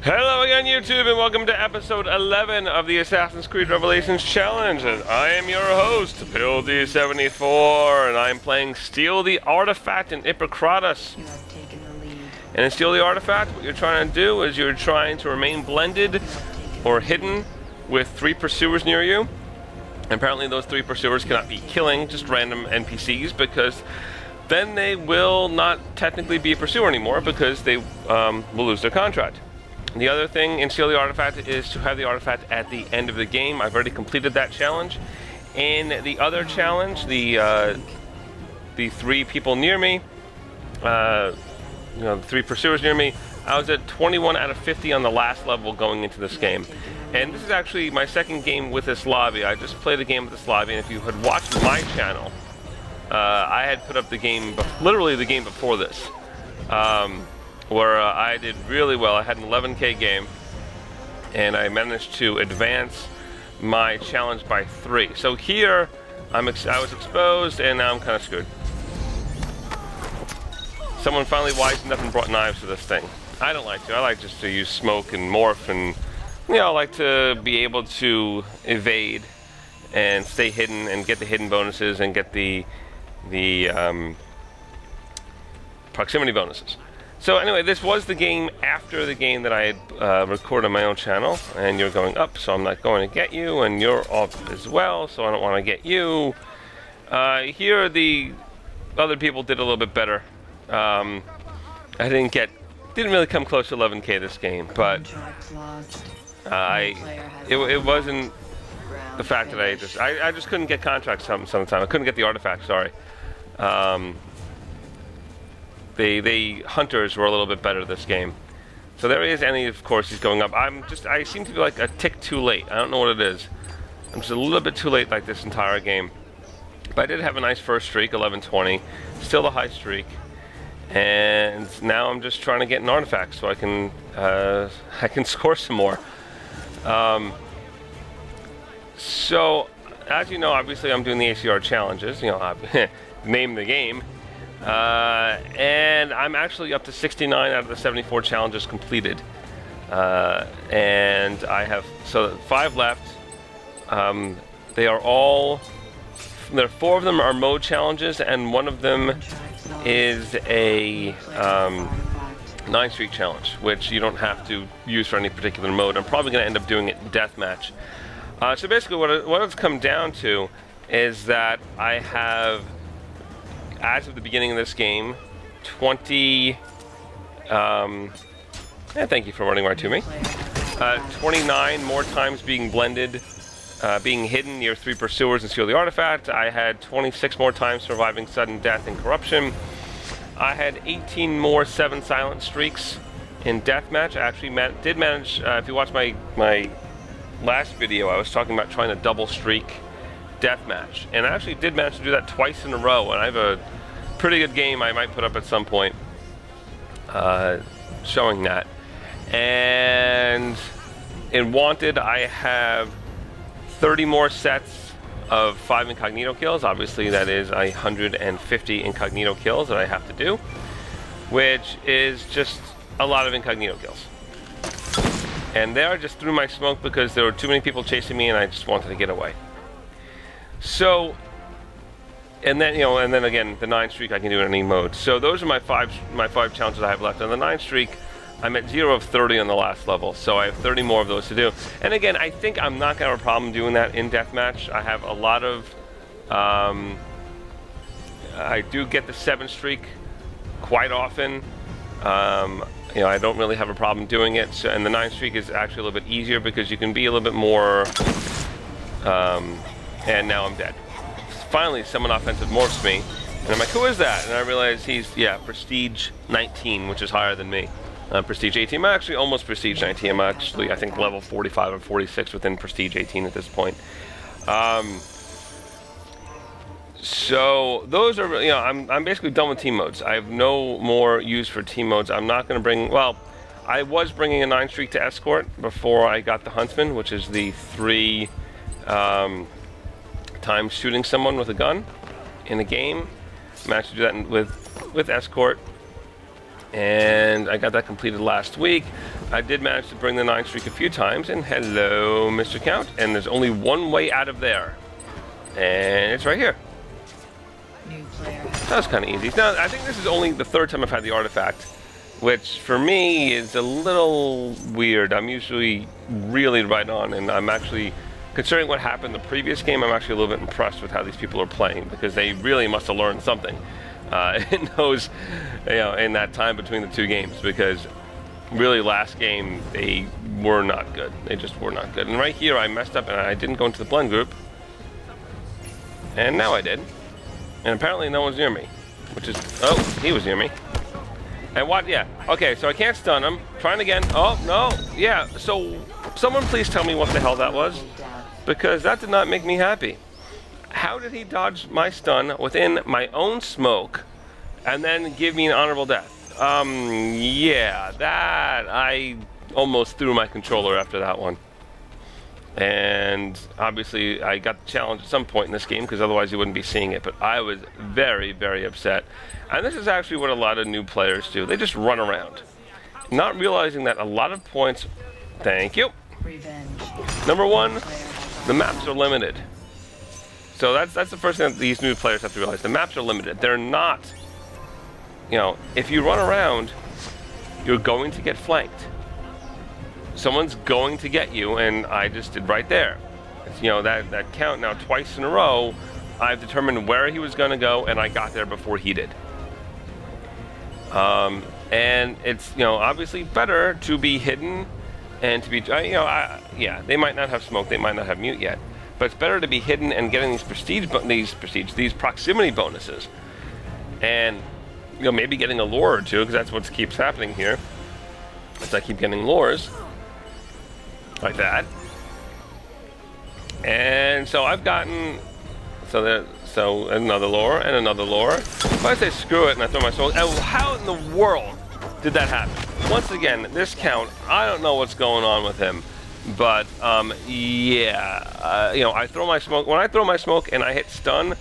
Hello again, YouTube, and welcome to episode 11 of the Assassin's Creed Revelations Challenge. I am your host, PillD74, and I'm playing Steal the Artifact in Ippokratous. You have taken the lead. And in Steal the Artifact, what you're trying to do is you're trying to remain blended or hidden with 3 pursuers near you. And apparently those 3 pursuers cannot be killing just random NPCs, because then they will not technically be a pursuer anymore, because they will lose their contract. The other thing in Steal the Artifact is to have the artifact at the end of the game. I've already completed that challenge. In the other challenge, the 3 people near me, the 3 pursuers near me, I was at 21 out of 50 on the last level going into this game. And this is actually my second game with this lobby. I just played a game with this lobby, and if you had watched my channel, I had put up the game, literally the game before this. Where I did really well. I had an 11K game, and I managed to advance my challenge by 3. So here, I was exposed, and now I'm kind of screwed. Someone finally wisened up and brought knives to this thing. I don't like to. I like just to use smoke and morph, and I like to be able to evade and stay hidden and get the hidden bonuses and get the proximity bonuses. So anyway, this was the game after the game that I had recorded on my own channel, and you're going up, so I'm not going to get you, and you're up as well, so I don't want to get you. Here, the other people did a little bit better. I didn't really come close to 11K this game, but it wasn't the fact that I just couldn't get contracts sometimes. I couldn't get the artifact, sorry. The hunters were a little bit better this game. So there he is, and of course he's going up. I seem to be like a tick too late. I don't know what it is. I'm just a little bit too late like this entire game. But I did have a nice first streak, 11-20. Still a high streak. And now I'm just trying to get an artifact so I can score some more. So, as you know, obviously I'm doing the ACR challenges. Name the game. And I'm actually up to 69 out of the 74 challenges completed. And I have 5 left. There are 4 of them are mode challenges, and one of them is a 9-streak challenge, which you don't have to use for any particular mode. I'm probably going to end up doing it deathmatch. So basically what it's come down to is that I have, as of the beginning of this game, 20, thank you for running right to me, 29 more times being blended, being hidden near 3 pursuers and steal the artifact. I had 26 more times surviving sudden death and corruption. I had 18 more 7 silent streaks in deathmatch. I actually did manage, if you watch my last video, I was talking about trying to double streak deathmatch, and I actually did manage to do that twice in a row, and I have a pretty good game I might put up at some point showing that. And in Wanted, I have 30 more sets of 5 incognito kills. Obviously that is 150 incognito kills that I have to do, which is just a lot of incognito kills. And there I just threw my smoke because there were too many people chasing me and I just wanted to get away. So, and then again, the 9 streak I can do in any mode. So those are my 5 challenges I have left. On the 9 streak, I'm at 0 of 30 on the last level, so I have 30 more of those to do. And again, I think I'm not going to have a problem doing that in deathmatch. I have a lot of, I do get the 7 streak quite often. I don't really have a problem doing it. So, and the 9 streak is actually a little bit easier because you can be a little bit more, and now I'm dead. Finally, someone offensive morphs me, and I'm like, who is that? And I realize he's, Prestige 19, which is higher than me. Prestige 18, I'm actually almost Prestige 19. I'm actually, I think, level 45 or 46 within Prestige 18 at this point. So those are, I'm basically done with team modes. I have no more use for team modes. I'm not going to bring, well, I was bringing a 9 streak to escort before I got the Huntsman, which is the 3 times shooting someone with a gun in a game. Managed to do that with escort. And I got that completed last week. I did manage to bring the 9 streak a few times, and hello, Mr. Count. And there's only one way out of there, and it's right here. That was kind of easy. Now, I think this is only the 3rd time I've had the artifact, which for me is a little weird. I'm usually really right on, and I'm actually, considering what happened in the previous game, I'm actually a little bit impressed with how these people are playing, because they really must have learned something in those, in that time between the 2 games, because really last game they were not good. They just were not good. And right here I messed up and I didn't go into the blend group, and now I did. And apparently no one's near me, which is, oh, he was near me. And what, yeah, okay, so I can't stun him. Trying again, oh, no, yeah, so someone please tell me what the hell that was, because that did not make me happy. How did he dodge my stun within my own smoke and then give me an honorable death? Yeah, that, I almost threw my controller after that one. And obviously I got the challenge at some point in this game, because otherwise you wouldn't be seeing it, but I was very, very upset. And this is actually what a lot of new players do. They just run around, not realizing that a lot of points, thank you. Number 1, the maps are limited. So that's the first thing that these new players have to realize. The maps are limited. They're not, if you run around, you're going to get flanked. Someone's going to get you, and I just did right there. It's, that count now twice in a row, I've determined where he was going to go, and I got there before he did. And it's, obviously better to be hidden and to be, yeah, they might not have smoke, they might not have mute yet, but it's better to be hidden and getting these proximity bonuses, and maybe getting a lure or two, because that's what keeps happening here. As I keep getting lures like that, and so I've gotten so another lure and another lure. If I say screw it and I throw my soul, how in the world did that happen? Once again, this count, I don't know what's going on with him. But, yeah, I throw my smoke. When I throw my smoke and I hit stun,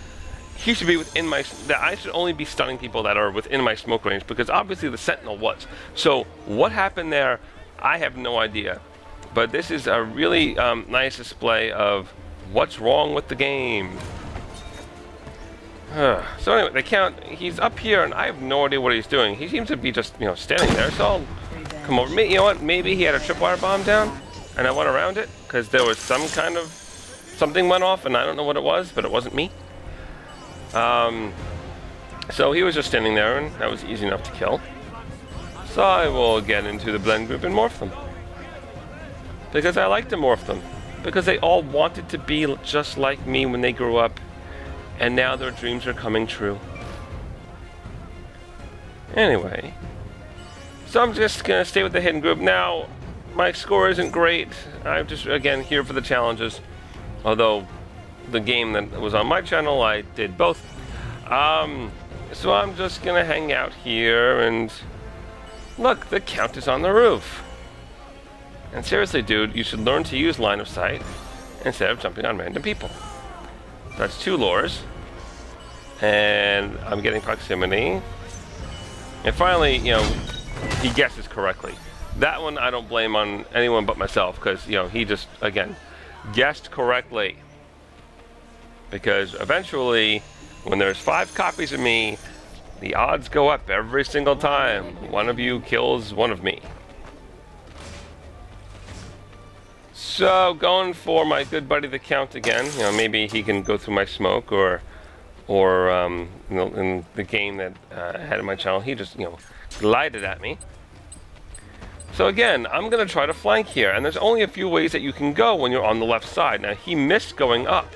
he should be within my... I should only be stunning people that are within my smoke range, because obviously the Sentinel was. So, what happened there, I have no idea. But this is a really nice display of what's wrong with the game. So anyway, the count, he's up here, and I have no idea what he's doing. He seems to be just, standing there, so I'll come over. You know what, maybe he had a tripwire bomb down, and I went around it, because there was some kind of, something went off, and I don't know what it was, but it wasn't me. So he was just standing there, and that was easy enough to kill. So I will get into the blend group and morph them. Because I like to morph them. Because they all wanted to be just like me when they grew up, and now their dreams are coming true. Anyway, so I'm just gonna stay with the hidden group. Now, my score isn't great. I'm just, again, here for the challenges. Although, the game that was on my channel, I did both. So I'm just gonna hang out here and... Look, the count is on the roof. And seriously, dude, you should learn to use line of sight instead of jumping on random people. That's 2 lures. And I'm getting proximity. And finally, he guesses correctly. That one I don't blame on anyone but myself, because, he just, again, guessed correctly. Because eventually, when there's 5 copies of me, the odds go up every single time one of you kills one of me. So, going for my good buddy the Count again. Maybe he can go through my smoke, or in the game that I had in my channel, he just, glided at me. So again, I'm going to try to flank here, and there's only a few ways that you can go when you're on the left side. Now, he missed going up.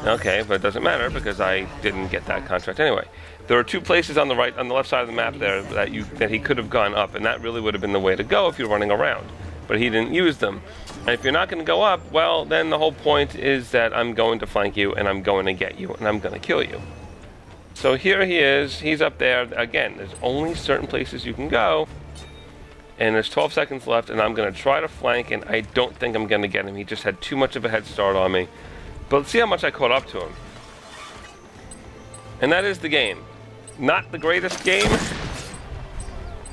Okay, but it doesn't matter, because I didn't get that contract anyway. There are 2 places on the left side of the map there that he could have gone up, and that really would have been the way to go if you're running around. But he didn't use them. And if you're not going to go up, well, then the whole point is that I'm going to flank you, and I'm going to get you, and I'm going to kill you. So here he is. He's up there. Again, there's only certain places you can go, and there's 12 seconds left, and I'm going to try to flank, and I don't think I'm going to get him. He just had too much of a head start on me. But let's see how much I caught up to him. And that is the game. Not the greatest game,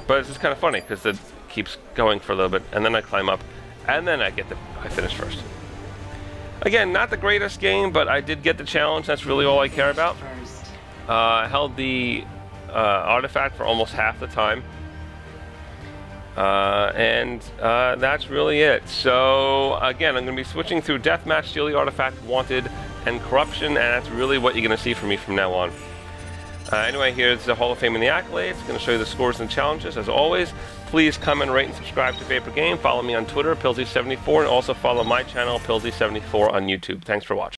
But it's just kind of funny because it keeps going for a little bit, and then I climb up, and then I finish first. Again, not the greatest game, but I did get the challenge. That's really all I care about. I held the artifact for almost half the time. And that's really it. So, again, I'm going to be switching through Deathmatch, Steal the Artifact, Wanted, and Corruption, and that's really what you're going to see from me from now on. Anyway, here's the Hall of Fame and the accolades. I'm going to show you the scores and challenges. As always, please comment, rate, and subscribe to Favorite Game. Follow me on Twitter, Pilsy74, and also follow my channel, Pilsy74, on YouTube. Thanks for watching.